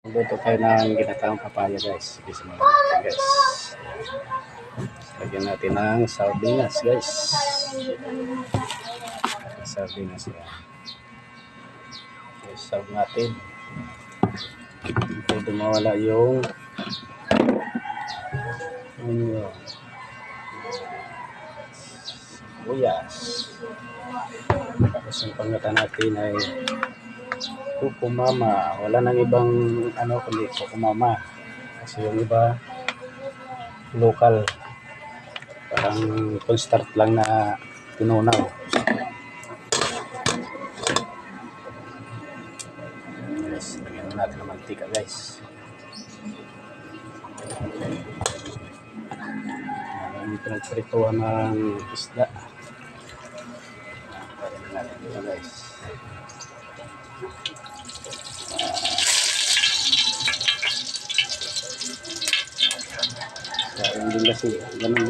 Luto tayo ng ginataang papaya guys. Guys. Lagyan natin ng sardinas guys. Sardinas yan. Okay, serve natin. Pwede mawala yung sibuyas. Tapos yung panggata natin ay kukumama. Wala nang ibang kundi kukumama. Kasi yung iba local. Parang full start lang na tinunaw. Guys, lagyan natin ng mantika guys. Ang pinagprituan ng isda. Lagyan natin dito guys. Hindi kasi ganun